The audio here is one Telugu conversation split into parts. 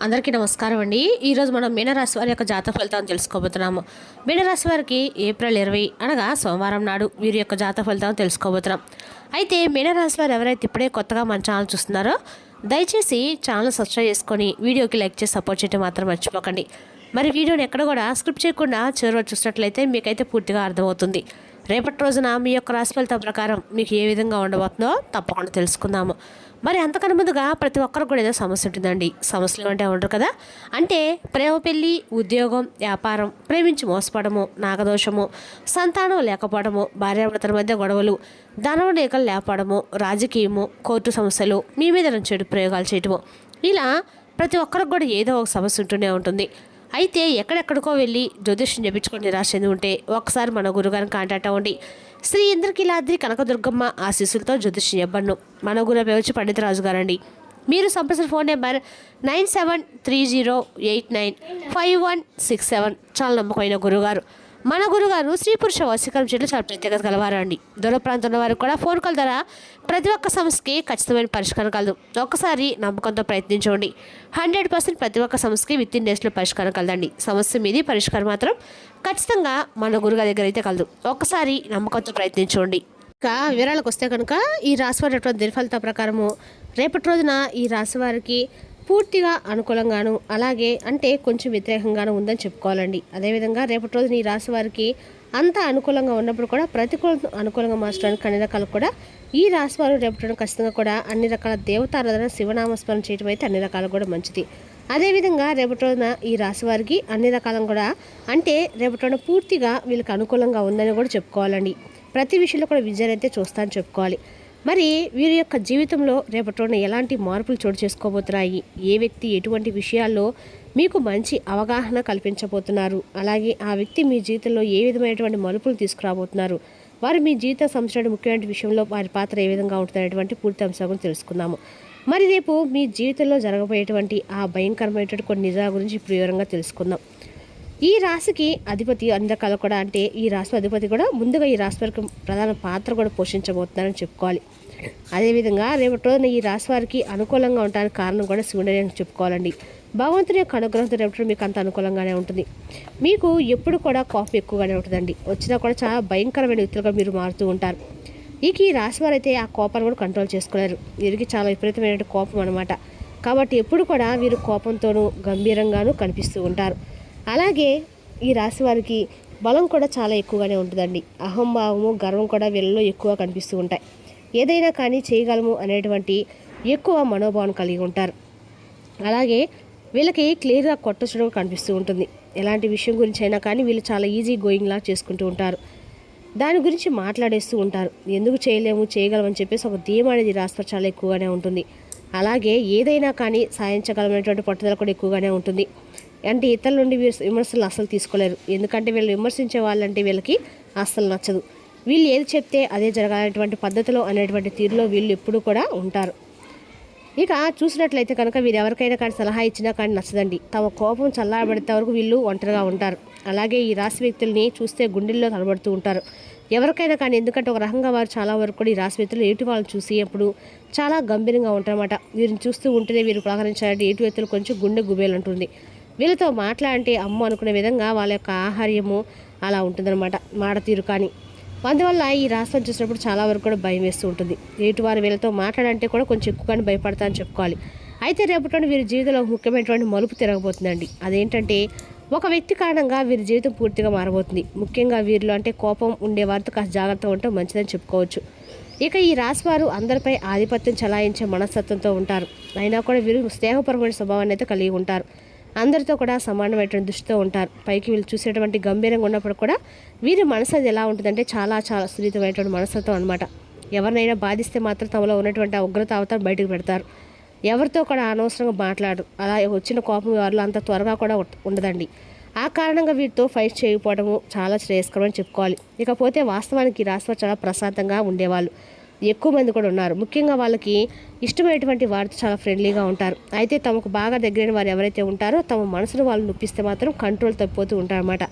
అందరికీ నమస్కారం అండి. ఈరోజు మనం మీనరాశి వారి యొక్క జాతక ఫలితాలను తెలుసుకోబోతున్నాము. మీనరాశి వారికి ఏప్రిల్ 20 అనగా సోమవారం నాడు వీరి యొక్క జాతక ఫలితాలను తెలుసుకోబోతున్నాం. అయితే మీనరాశి వారు ఎవరైతే ఇప్పుడే కొత్తగా మన ఛానల్ చూస్తున్నారో దయచేసి ఛానల్ సబ్స్క్రైబ్ చేసుకొని వీడియోకి లైక్ చేసి సపోర్ట్ చేయడం మాత్రం మర్చిపోకండి. మరి వీడియోని ఎక్కడ కూడా స్క్రిప్ట్ చేయకుండా చివరి చూసినట్లయితే మీకైతే పూర్తిగా అర్థమవుతుంది. రేపటి రోజున మీ యొక్క రాశి ఫలితం ప్రకారం మీకు ఏ విధంగా ఉండబోతుందో తప్పకుండా తెలుసుకుందాము. మరి అంతకన్నా ముందుగా ప్రతి ఒక్కరికి కూడా ఏదో సమస్య ఉంటుందండి. సమస్యలు అంటే ఉండరు కదా, అంటే ప్రేమ, పెళ్ళి, ఉద్యోగం, వ్యాపారం, ప్రేమించి మోసపడము, నాగదోషము, సంతానం లేకపోవడము, భార్యాభర్తల మధ్య గొడవలు, ధనం రేఖలు లేపడము, రాజకీయము, కోర్టు సమస్యలు, మీ మీద చెడు ప్రయోగాలు చేయటము, ఇలా ప్రతి ఒక్కరికి కూడా ఏదో ఒక సమస్య ఉంటూనే ఉంటుంది. అయితే ఎక్కడెక్కడికో వెళ్ళి జ్యోతిష్యం చెప్పించుకొని నిరాశ చెంది ఉంటే ఒకసారి మన గురుగారిని కాంటాక్ట్ అవ్వండి. శ్రీ ఇంద్రకీలాద్రి కనకదుర్గమ్మ ఆశీస్సులతో జ్యోతిష్యం చెప్పండు మన గురు పేవచ్చు పండితరాజు గారండి. మీరు సంప్రదించిన ఫోన్ నెంబర్ 9730895167. చాలా నమ్మకమైన గురుగారు. మన గురుగారు స్త్రీ పురుష వశీకరణ చేయడం చాలా ప్రత్యేకత గలవారు అండి. దూర ప్రాంతంలో వారికి కూడా ఫోన్ కాల్ ద్వారా ప్రతి ఒక్క సమస్యకి ఖచ్చితమైన పరిష్కారం కలదు. ఒక్కసారి నమ్మకంతో ప్రయత్నించండి. 100% ప్రతి ఒక్క సమస్యకి విత్ ఇన్ డేస్లో పరిష్కారం కలదండి. సమస్య మీది పరిష్కారం మాత్రం ఖచ్చితంగా మన గురుగారి దగ్గర అయితే కలదు. ఒక్కసారి నమ్మకంతో ప్రయత్నించండి. ఇంకా వివరాలకు వస్తే కనుక ఈ రాశివారి దినఫలిత ప్రకారము రేపటి రోజున ఈ రాశి వారికి పూర్తిగా అనుకూలంగాను, అలాగే అంటే కొంచెం వ్యతిరేకంగాను ఉందని చెప్పుకోవాలండి. అదేవిధంగా రేపటి రోజున ఈ రాశి వారికి అంత అనుకూలంగా ఉన్నప్పుడు కూడా అనుకూలంగా మార్చడానికి అన్ని రకాలు కూడా ఈ రాశి వారు రేపటి ఖచ్చితంగా కూడా అన్ని రకాల దేవతారాధన, శివనామస్మరణ చేయడం అయితే అన్ని రకాలు కూడా మంచిది. అదేవిధంగా రేపటి రోజున ఈ రాశి వారికి అన్ని రకాలను కూడా అంటే రేపటి రోజున పూర్తిగా వీళ్ళకి అనుకూలంగా ఉందని కూడా చెప్పుకోవాలండి. ప్రతి విషయంలో కూడా విజయం అయితే చూస్తానని చెప్పుకోవాలి. మరి వీరి యొక్క జీవితంలో రేపటి రోజున ఎలాంటి మార్పులు చోటు చేసుకోబోతున్నాయి, ఏ వ్యక్తి ఎటువంటి విషయాల్లో మీకు మంచి అవగాహన కల్పించబోతున్నారు, అలాగే ఆ వ్యక్తి మీ జీవితంలో ఏ విధమైనటువంటి మలుపులు తీసుకురాబోతున్నారు, వారు మీ జీవిత సంవత్సరం ముఖ్యమైన విషయంలో వారి పాత్ర ఏ విధంగా ఉంటుందనేటువంటి పూర్తి అంశాలను తెలుసుకుందాము. మరి రేపు మీ జీవితంలో జరగబోయేటువంటి ఆ భయంకరమైనటువంటి కొన్ని నిజాల గురించి ఇప్పుడు వివరంగా తెలుసుకుందాం. ఈ రాశికి అధిపతి అందకాలు కూడా అంటే ఈ రాశి అధిపతి కూడా ముందుగా ఈ రాశి వారికి ప్రధాన పాత్ర కూడా పోషించబోతున్నారని చెప్పుకోవాలి. అదేవిధంగా రేపటి రోజున ఈ రాశి వారికి అనుకూలంగా ఉండడానికి కారణం కూడా శివుడే అని చెప్పుకోవాలండి. భగవంతుని యొక్క అనుగ్రహంతో రేపటి మీకు అంత అనుకూలంగానే ఉంటుంది. మీకు ఎప్పుడు కూడా కోపం ఎక్కువగానే ఉంటుందండి. వచ్చినా కూడా చాలా భయంకరమైన వ్యక్తులుగా మీరు మారుతూ ఉంటారు. ఈ రాశి వారు అయితే ఆ కోపాన్ని కూడా కంట్రోల్ చేసుకోలేరు. వీరికి చాలా విపరీతమైన కోపం అనమాట. కాబట్టి ఎప్పుడు కూడా వీరు కోపంతోనూ గంభీరంగానూ కనిపిస్తూ ఉంటారు. అలాగే ఈ రాశి వారికి బలం కూడా చాలా ఎక్కువగానే ఉంటుందండి. అహంభావము, గర్వం కూడా వీళ్ళలో ఎక్కువ కనిపిస్తూ ఉంటాయి. ఏదైనా కానీ చేయగలము అనేటువంటి ఎక్కువ మనోభావం కలిగి ఉంటారు. అలాగే వీళ్ళకి క్లియర్గా కొట్టచడం కనిపిస్తూ ఉంటుంది. ఎలాంటి విషయం గురించి అయినా కానీ వీళ్ళు చాలా ఈజీ గోయింగ్లా చేసుకుంటూ ఉంటారు. దాని గురించి మాట్లాడేస్తూ ఉంటారు. ఎందుకు చేయలేము, చేయగలమని చెప్పేసి ఒక ధీమా అనేది రాశి చాలా ఎక్కువగానే ఉంటుంది. అలాగే ఏదైనా కానీ సాధించగలమైనటువంటి పట్టుదల కూడా ఎక్కువగానే ఉంటుంది. అంటే ఇతరుల నుండి విమర్శలు అస్సలు తీసుకోలేరు. ఎందుకంటే వీళ్ళు విమర్శించే వాళ్ళంటే వీళ్ళకి అస్సలు నచ్చదు. వీళ్ళు ఏది చెప్తే అదే జరగాలనేటువంటి పద్ధతిలో అనేటువంటి తీరులో వీళ్ళు ఎప్పుడూ కూడా ఉంటారు. ఇక చూసినట్లయితే కనుక వీరు ఎవరికైనా కానీ సలహా ఇచ్చినా కానీ నచ్చదండి. తమ కోపం చల్లారబడితే వరకు వీళ్ళు ఒంటరిగా ఉంటారు. అలాగే ఈ రాశి వ్యక్తుల్ని చూస్తే గుండెల్లో తలబడుతూ ఉంటారు ఎవరికైనా కానీ. ఎందుకంటే ఒక రకంగా వారు చాలా వరకు కూడా ఈ రాశి వ్యక్తులు ఎటు వాళ్ళని చూసి అప్పుడు చాలా గంభీరంగా ఉంటారన్నమాట. వీరిని చూస్తూ ఉంటేనే వీరు పలకరించాలంటే ఎటు వ్యక్తులు కొంచెం గుండె గుబేలు ఉంటుంది. వీళ్ళతో మాట్లాడంటే అమ్మ అనుకునే విధంగా వాళ్ళ యొక్క ఆహార్యము అలా ఉంటుందన్నమాట, మాట తీరు కానీ. అందువల్ల ఈ రాష్ట్రం చూసినప్పుడు చాలా వరకు కూడా భయం వేస్తూ ఉంటుంది. ఎటు వారు వీళ్ళతో మాట్లాడంటే కూడా కొంచెం ఎక్కువగానే భయపడతారని చెప్పుకోవాలి. అయితే రేపటి వీరి జీవితంలో ముఖ్యమైనటువంటి మలుపు తిరగబోతుందండి. అదేంటంటే ఒక వ్యక్తి కారణంగా వీరి జీవితం పూర్తిగా మారబోతుంది. ముఖ్యంగా వీరిలో అంటే కోపం ఉండే వారితో కాస్త జాగ్రత్తగా ఉండటం మంచిదని చెప్పుకోవచ్చు. ఇక ఈ రాశి వారు అందరిపై ఆధిపత్యం చలాయించే మనస్తత్వంతో ఉంటారు. అయినా కూడా వీరు స్నేహపరమైన స్వభావాన్ని అయితే కలిగి ఉంటారు. అందరితో కూడా సమానమైనటువంటి దృష్టితో ఉంటారు. పైకి వీళ్ళు చూసేటువంటి గంభీరంగా ఉన్నప్పుడు కూడా వీరి మనసు అది ఎలా ఉంటుందంటే చాలా చాలా సున్నితమైనటువంటి మనస్తత్వం అనమాట. ఎవరినైనా బాధిస్తే మాత్రం తమలో ఉన్నటువంటి ఆ ఉగ్రత అవతారం బయటకు పెడతారు. ఎవరితో కూడా అనవసరంగా మాట్లాడు. అలా వచ్చిన కోపం వారిలో అంత త్వరగా కూడా ఉండదండి. ఆ కారణంగా వీరితో ఫైట్ చేయకపోవడము చాలా శ్రేయస్కరం అని చెప్పుకోవాలి. ఇకపోతే వాస్తవానికి రాశివారు చాలా ప్రశాంతంగా ఉండేవాళ్ళు ఎక్కువ మంది కూడా ఉన్నారు. ముఖ్యంగా వాళ్ళకి ఇష్టమైనటువంటి వారితో చాలా ఫ్రెండ్లీగా ఉంటారు. అయితే తమకు బాగా దగ్గరైన వారు ఎవరైతే ఉంటారో తమ మనసును వాళ్ళు నొప్పిస్తే మాత్రం కంట్రోల్ తప్పిపోతూ ఉంటారన్నమాట.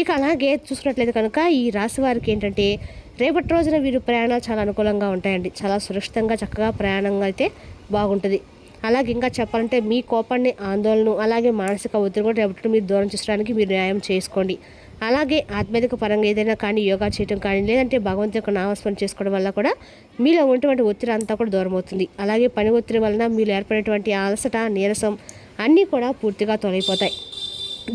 ఇక అలాగే చూసుకున్నట్లయితే కనుక ఈ రాశి వారికి ఏంటంటే రేపటి రోజున వీరు ప్రయాణాలు చాలా అనుకూలంగా ఉంటాయండి. చాలా సురక్షితంగా చక్కగా ప్రయాణంగా అయితే బాగుంటుంది. అలాగే ఇంకా చెప్పాలంటే మీ కోపాన్ని, ఆందోళన, అలాగే మానసిక ఒత్తిడి కూడా రేపటి మీరు దూరం చేసుకోవడానికి మీరు న్యాయం చేసుకోండి. అలాగే ఆధ్యాత్మిక పరంగా ఏదైనా కానీ యోగా చేయడం కానీ, లేదంటే భగవంతు యొక్క నామస్మరణ చేసుకోవడం వల్ల కూడా మీలో ఉన్నటువంటి ఒత్తిడి అంతా కూడా దూరం అవుతుంది. అలాగే పని ఒత్తిడి వలన మీలో ఏర్పడేటువంటి అలసట, నీరసం అన్నీ కూడా పూర్తిగా తొలగిపోతాయి.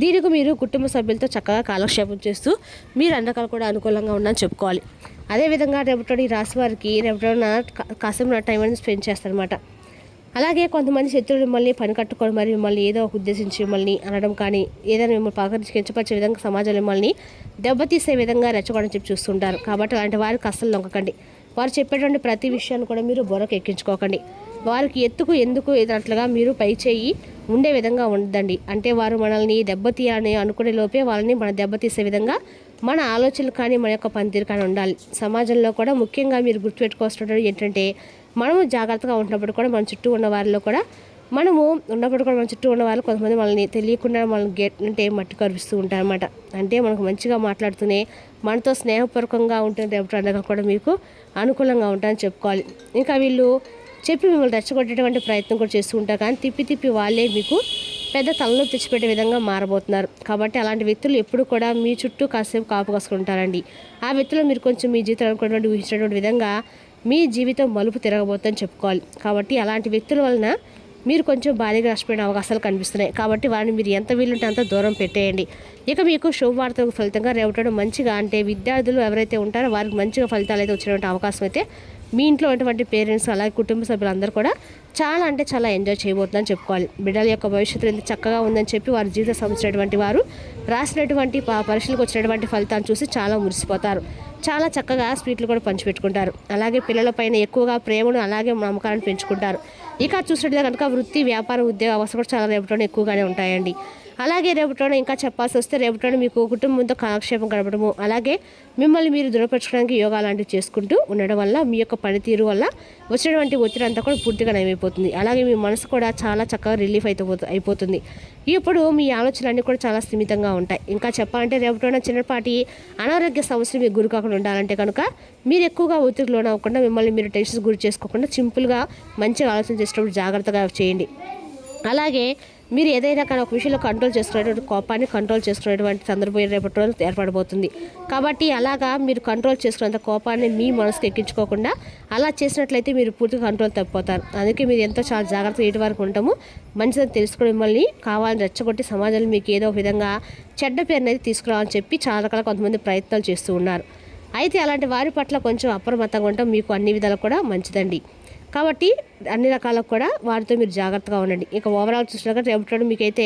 దీనికి మీరు కుటుంబ సభ్యులతో చక్కగా కాలక్షేపం చేస్తూ మీరు అన్ని కూడా అనుకూలంగా ఉందని చెప్పుకోవాలి. అదేవిధంగా రేపటి రాశి వారికి రేపటిన కాసేపు టైం అనేది స్పెండ్ చేస్తారనమాట. అలాగే కొంతమంది శత్రువులు మిమ్మల్ని పని కట్టుకొని మరి మిమ్మల్ని ఏదో ఒక ఉద్దేశించి మిమ్మల్ని అనడం కానీ, ఏదైనా మిమ్మల్ని పలకరించి కించపరిచే విధంగా సమాజంలో మిమ్మల్ని దెబ్బతీసే విధంగా రెచ్చగొడని చెప్పి చూస్తుంటారు. కాబట్టి అలాంటి వారికి అస్సలు లొంగకండి. వారు చెప్పేటువంటి ప్రతి విషయాన్ని కూడా మీరు బుర్రకు ఎక్కించుకోకండి. వారికి ఎత్తుకు ఎందుకు ఎదురట్లుగా మీరు పై చేయి ఉండే విధంగా ఉండదండి. అంటే వారు మనల్ని దెబ్బతీయాలని అనుకునే లోపే వాళ్ళని మన దెబ్బతీసే విధంగా మన ఆలోచనలు కానీ, మన యొక్క పనితీరు కానీ ఉండాలి. సమాజంలో కూడా ముఖ్యంగా మీరు గుర్తుపెట్టుకోవాల్సినటువంటి ఏంటంటే, మనము జాగ్రత్తగా ఉన్నప్పుడు కూడా మన చుట్టూ ఉన్న వారిలో కూడా మన చుట్టూ ఉన్న వాళ్ళు కొంతమంది మనల్ని తెలియకుండా మనల్ని అంటే మట్టి కరిపిస్తూ ఉంటారన్నమాట. అంటే మనకు మంచిగా మాట్లాడుతూనే మనతో స్నేహపూర్వకంగా ఉంటుంది రేపటి కూడా మీకు అనుకూలంగా ఉంటారని చెప్పుకోవాలి. ఇంకా వీళ్ళు చెప్పి మిమ్మల్ని రెచ్చగొట్టేటువంటి ప్రయత్నం కూడా చేస్తూ ఉంటారు, కానీ తిప్పి వాళ్ళే మీకు పెద్ద తలలో తెచ్చిపెట్టే విధంగా మారబోతున్నారు. కాబట్టి అలాంటి వ్యక్తులు ఎప్పుడు కూడా మీ చుట్టూ కాసేపు కాపు కాసుకుంటారండి. ఆ వ్యక్తులు మీరు కొంచెం మీ జీవితం అనుకున్నటువంటి ఊహించినటువంటి విధంగా మీ జీవితం మలుపు తిరగబోతుందని చెప్పుకోవాలి. కాబట్టి అలాంటి వ్యక్తుల వలన మీరు కొంచెం భారీగా నష్టపోయిన అవకాశాలు కనిపిస్తున్నాయి. కాబట్టి వారిని మీరు ఎంత వీలుంటే అంత దూరం పెట్టేయండి. ఇక మీకు శుభవార్తలకు ఫలితంగా రేపటి మంచిగా అంటే విద్యార్థులు ఎవరైతే ఉంటారో వారికి మంచిగా ఫలితాలు అయితే వచ్చినటువంటి అవకాశం అయితే మీ ఇంట్లో ఉన్నటువంటి పేరెంట్స్ అలాగే కుటుంబ సభ్యులందరూ కూడా చాలా అంటే చాలా ఎంజాయ్ చేయబోతుందని చెప్పుకోవాలి. బిడ్డల యొక్క భవిష్యత్తు ఎంత చక్కగా ఉందని చెప్పి వారి జీవితం సంబంధించినటువంటి వారు రాసినటువంటి పరీక్షలకు వచ్చినటువంటి ఫలితాన్ని చూసి చాలా మురిసిపోతారు. చాలా చక్కగా స్వీట్లు కూడా పంచిపెట్టుకుంటారు. అలాగే పిల్లలపైన ఎక్కువగా ప్రేమను అలాగే నమ్మకాలను పెంచుకుంటారు. ఇక చూసినట్లయితే కనుక వృత్తి, వ్యాపార, ఉద్యోగ అవసరం కూడా చాలా రేపటిలోనే ఎక్కువగానే ఉంటాయండి. అలాగే రేపటిలోనే ఇంకా చెప్పాల్సి వస్తే రేపటిలోనే మీకు కుటుంబంతో కాలక్షేపం గడపడము, అలాగే మిమ్మల్ని మీరు దృఢపరచుకోవడానికి యోగా లాంటివి చేసుకుంటూ ఉండడం వల్ల మీ యొక్క పనితీరు వల్ల వచ్చినటువంటి ఒత్తిడి అంతా కూడా పూర్తిగా నయమైపోతుంది. అలాగే మీ మనసు కూడా చాలా చక్కగా రిలీఫ్ అయిపోతుంది. ఇప్పుడు మీ ఆలోచనలన్నీ కూడా చాలా స్థిమితంగా ఉంటాయి. ఇంకా చెప్పాలంటే రేపటిలోనే చిన్నపాటి అనారోగ్య సమస్యలు మీకు గురి కాకుండా ఉండాలంటే కనుక మీరు ఎక్కువగా ఒత్తిడికి లోనవ్వకుండా మిమ్మల్ని మీరు టెన్షన్స్ గురి చేసుకోకుండా సింపుల్గా మంచిగా ఆలోచన చేసేటప్పుడు జాగ్రత్తగా చేయండి. అలాగే మీరు ఏదైనా కానీ ఒక విషయంలో కంట్రోల్ చేసుకునేటువంటి కోపాన్ని కంట్రోల్ చేసుకునేటువంటి సందర్భం రేపటి రోజు ఏర్పడబోతుంది. కాబట్టి అలాగా మీరు కంట్రోల్ చేసుకునేంత కోపాన్ని మీ మనసుకు ఎక్కించుకోకుండా అలా చేసినట్లయితే మీరు పూర్తిగా కంట్రోల్ తప్పిపోతారు. అందుకే మీరు ఎంతో చాలా జాగ్రత్తగా ఇటు వరకు ఉంటాము మంచిదని తెలుసుకుని మిమ్మల్ని కావాలని రెచ్చగొట్టి సమాజంలో మీకు ఏదో ఒక విధంగా చెడ్డ పేరుని అయితే తీసుకురావాలని చెప్పి చాలా రకాల కొంతమంది ప్రయత్నాలు చేస్తూ ఉన్నారు. అయితే అలాంటి వారి పట్ల కొంచెం అప్రమత్తంగా ఉండటం మీకు అన్ని విధాలు కూడా మంచిదండి. కాబట్టి అన్ని రకాలకు కూడా వారితో మీరు జాగ్రత్తగా ఉండండి. ఇక ఓవరాల్ చూసినాక రేపటి మీకైతే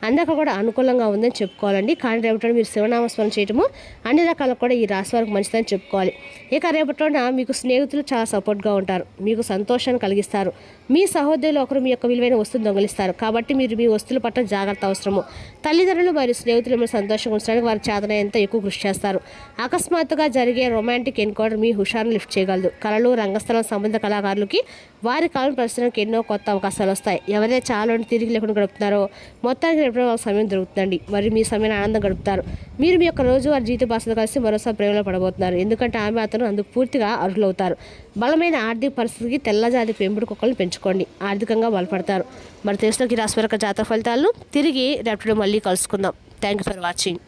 అందరికీ కూడా అనుకూలంగా ఉందని చెప్పుకోవాలండి. కానీ రేపటి మీరు శివనామస్మరణ చేయటము అన్ని రకాలకు కూడా ఈ రాశి వారికి మంచిదని చెప్పుకోవాలి. ఇక రేపటిన మీకు స్నేహితులు చాలా సపోర్ట్గా ఉంటారు, మీకు సంతోషాన్ని కలిగిస్తారు. మీ సహోదరులు ఒకరు మీ యొక్క విలువైన వస్తువులు దొంగిలిస్తారు. కాబట్టి మీరు మీ వస్తువుల పట్ల జాగ్రత్త అవసరము. తల్లిదండ్రులు మరియు స్నేహితులు మీరు సంతోషంగా ఉంచడానికి వారి చేతన ఎంతో ఎక్కువ కృషి చేస్తారు. అకస్మాత్తుగా జరిగే రొమాంటిక్ ఎన్కౌంటర్ మీ హుషారును లిఫ్ట్ చేయగలదు. కళలు, రంగస్థలం సంబంధ కళాకారులకి వారి కాలం పరిశ్రమకి ఎన్నో కొత్త అవకాశాలు వస్తాయి. ఎవరైతే చాలా తిరిగి లేకుండా గడుపుతున్నారో మొత్తానికి రేపు వాళ్ళకి సమయం దొరుకుతుందండి. మరి మీ సమయాన్ని ఆనందం గడుపుతారు. మీరు మీ యొక్క రోజువారి జీవిత భాషతో కలిసి మరోసారి ప్రేమలో పడబోతున్నారు. ఎందుకంటే ఆమె అతను అందుకు పూర్తిగా అర్హులవుతారు. బలమైన ఆర్థిక పరిస్థితికి తెల్లజాతి పెంపుడు కుక్కలను పెంచుకోండి, ఆర్థికంగా బలపడతారు. మరి తెలుసులోకి రాశి జాతక ఫలితాలను తిరిగి రేపటి మళ్ళీ కలుసుకుందాం. Thank you for watching.